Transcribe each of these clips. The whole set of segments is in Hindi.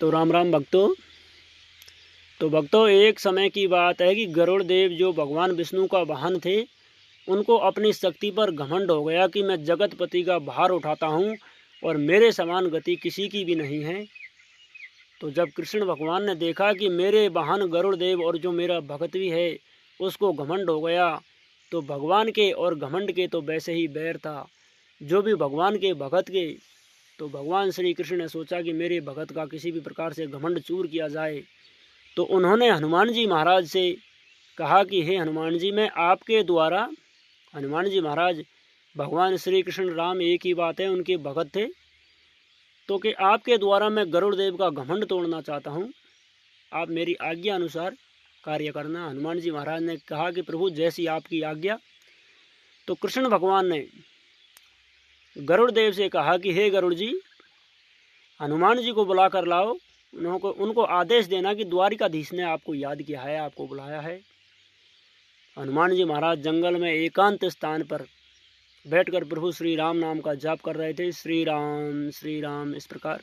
तो राम राम भक्तों। तो भक्तों, एक समय की बात है कि गरुड़ देव जो भगवान विष्णु का वाहन थे, उनको अपनी शक्ति पर घमंड हो गया कि मैं जगतपति का भार उठाता हूँ और मेरे समान गति किसी की भी नहीं है। तो जब कृष्ण भगवान ने देखा कि मेरे वाहन गरुड़ देव और जो मेरा भगत भी है उसको घमंड हो गया, तो भगवान के और घमंड के तो वैसे ही बैर था, जो भी भगवान के भगत के। तो भगवान श्री कृष्ण ने सोचा कि मेरे भगत का किसी भी प्रकार से घमंड चूर किया जाए। तो उन्होंने हनुमान जी महाराज से कहा कि हे हनुमान जी, मैं आपके द्वारा, हनुमान जी महाराज भगवान श्री कृष्ण राम एक ही बात है, उनके भगत थे, तो कि आपके द्वारा मैं गरुड़ देव का घमंड तोड़ना चाहता हूँ, आप मेरी आज्ञा अनुसार कार्य करना। हनुमान जी महाराज ने कहा कि प्रभु जैसी आपकी आज्ञा। तो कृष्ण भगवान ने गरुड़ देव से कहा कि हे गरुड़ जी, हनुमान जी को बुला कर लाओ, उनको आदेश देना कि द्वारिकाधीश ने आपको याद किया है, आपको बुलाया है। हनुमान जी महाराज जंगल में एकांत स्थान पर बैठकर प्रभु श्री राम नाम का जाप कर रहे थे, श्री राम इस प्रकार।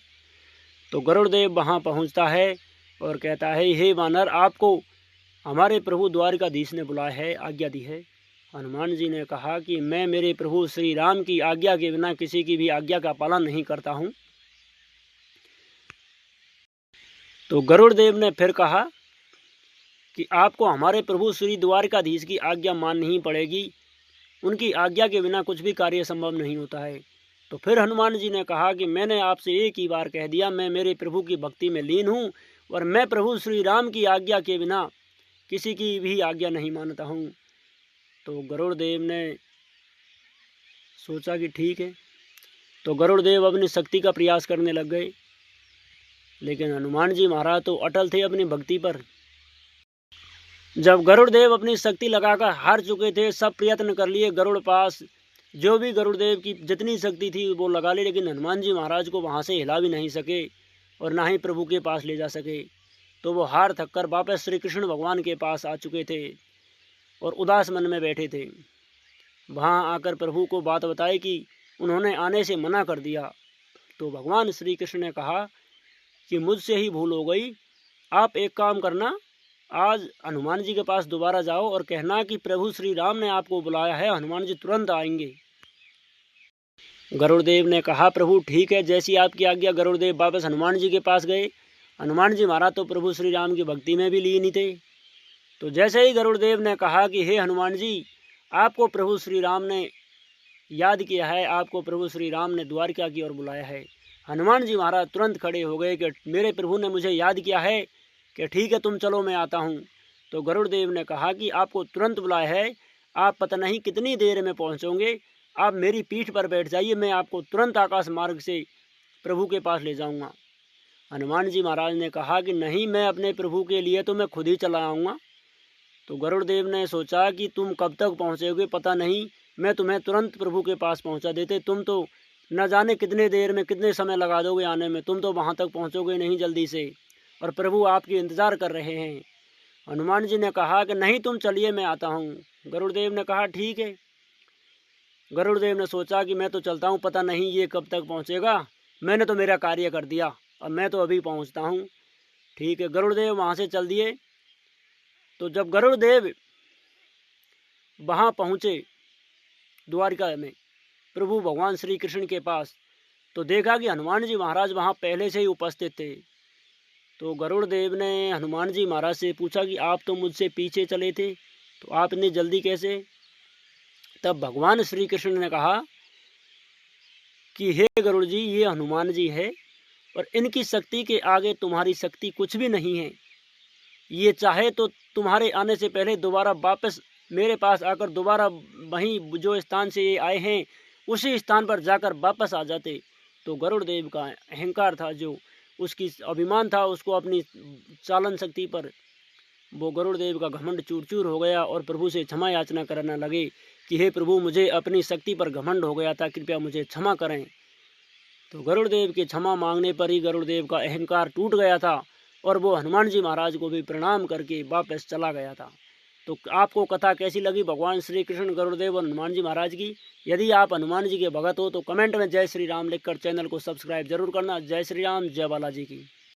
तो गरुड़ देव वहाँ पहुँचता है और कहता है, हे वानर, आपको हमारे प्रभु द्वारिकाधीश ने बुलाया है, आज्ञा दी है। हनुमान जी ने कहा कि मैं मेरे प्रभु श्री राम की आज्ञा के बिना किसी की भी आज्ञा का पालन नहीं करता हूँ। तो गरुड़ देव ने फिर कहा कि आपको हमारे प्रभु श्री द्वारिकाधीश की आज्ञा माननी ही पड़ेगी, उनकी आज्ञा के बिना कुछ भी कार्य संभव नहीं होता है। तो फिर हनुमान जी ने कहा कि मैंने आपसे एक ही बार कह दिया, मैं मेरे प्रभु की भक्ति में लीन हूँ और मैं प्रभु श्री राम की आज्ञा के बिना किसी की भी आज्ञा नहीं मानता हूँ। तो गरुड़ देव ने सोचा कि ठीक है। तो गरुड़ देव अपनी शक्ति का प्रयास करने लग गए, लेकिन हनुमान जी महाराज तो अटल थे अपनी भक्ति पर। जब गरुड़ देव अपनी शक्ति लगाकर हार चुके थे, सब प्रयत्न कर लिए, गरुड़ पास जो भी गरुड़ देव की जितनी शक्ति थी वो लगा ली, लेकिन हनुमान जी महाराज को वहाँ से हिला भी नहीं सके और ना ही प्रभु के पास ले जा सके। तो वो हार थक कर वापस श्री कृष्ण भगवान के पास आ चुके थे और उदास मन में बैठे थे। वहाँ आकर प्रभु को बात बताई कि उन्होंने आने से मना कर दिया। तो भगवान श्री कृष्ण ने कहा कि मुझसे ही भूल हो गई, आप एक काम करना, आज हनुमान जी के पास दोबारा जाओ और कहना कि प्रभु श्री राम ने आपको बुलाया है, हनुमान जी तुरंत आएंगे। गरुड़ देव ने कहा, प्रभु ठीक है, जैसी आपकी आज्ञा। गरुड़ देव वापस हनुमान जी के पास गए। हनुमान जी महाराज तो प्रभु श्री राम की भक्ति में भी लीन ही थे। तो जैसे ही गरुड़ देव ने कहा कि हे हनुमान जी, आपको प्रभु श्री राम ने याद किया है, आपको प्रभु श्री राम ने द्वारिका की ओर बुलाया है, हनुमान जी महाराज तुरंत खड़े हो गए कि मेरे प्रभु ने मुझे याद किया है कि ठीक है, तुम चलो, मैं आता हूँ। तो गरुड़ देव ने कहा कि आपको तुरंत बुलाया है, आप पता नहीं कितनी देर में पहुँचोगे, आप मेरी पीठ पर बैठ जाइए, मैं आपको तुरंत आकाश मार्ग से प्रभु के पास ले जाऊँगा। हनुमान जी महाराज ने कहा कि नहीं, मैं अपने प्रभु के लिए तो मैं खुद ही चला आऊँगा। तो गरुड़ देव ने सोचा कि तुम कब तक पहुँचोगे पता नहीं, मैं तुम्हें तुरंत प्रभु के पास पहुँचा देते, तुम तो न जाने कितने देर में कितने समय लगा दोगे आने में, तुम तो वहाँ तक पहुँचोगे नहीं जल्दी से, और प्रभु आपकी इंतज़ार कर रहे हैं। हनुमान जी ने कहा कि नहीं, तुम चलिए, मैं आता हूँ। गरुड़ देव ने कहा ठीक है। गरुड़ देव ने सोचा कि मैं तो चलता हूँ, पता नहीं ये कब तक पहुँचेगा, मैंने तो मेरा कार्य कर दिया, अब मैं तो अभी पहुँचता हूँ। ठीक है, गरुड़ देव वहाँ से चल दिए। तो जब गरुड़ देव वहाँ पहुँचे द्वारिका में प्रभु भगवान श्री कृष्ण के पास, तो देखा कि हनुमान जी महाराज वहाँ पहले से ही उपस्थित थे। तो गरुड़ देव ने हनुमान जी महाराज से पूछा कि आप तो मुझसे पीछे चले थे, तो आप इतनी जल्दी कैसे? तब भगवान श्री कृष्ण ने कहा कि हे गरुड़ जी, ये हनुमान जी है और इनकी शक्ति के आगे तुम्हारी शक्ति कुछ भी नहीं है। ये चाहे तो तुम्हारे आने से पहले दोबारा वापस मेरे पास आकर दोबारा वहीं जो स्थान से ये आए हैं उसी स्थान पर जाकर वापस आ जाते। तो गरुड़ देव का अहंकार था, जो उसकी अभिमान था, उसको अपनी चालन शक्ति पर वो गरुड़ देव का घमंड चूर चूर हो गया और प्रभु से क्षमा याचना करने लगे कि हे प्रभु, मुझे अपनी शक्ति पर घमंड हो गया था, कृपया मुझे क्षमा करें। तो गरुड़ देव के क्षमा मांगने पर ही गरुड़ देव का अहंकार टूट गया था और वो हनुमान जी महाराज को भी प्रणाम करके वापस चला गया था। तो आपको कथा कैसी लगी भगवान श्री कृष्ण, गरुड़देव और हनुमान जी महाराज की? यदि आप हनुमान जी के भगत हो तो कमेंट में जय श्री राम लिखकर चैनल को सब्सक्राइब जरूर करना। जय श्री राम, जय बालाजी की।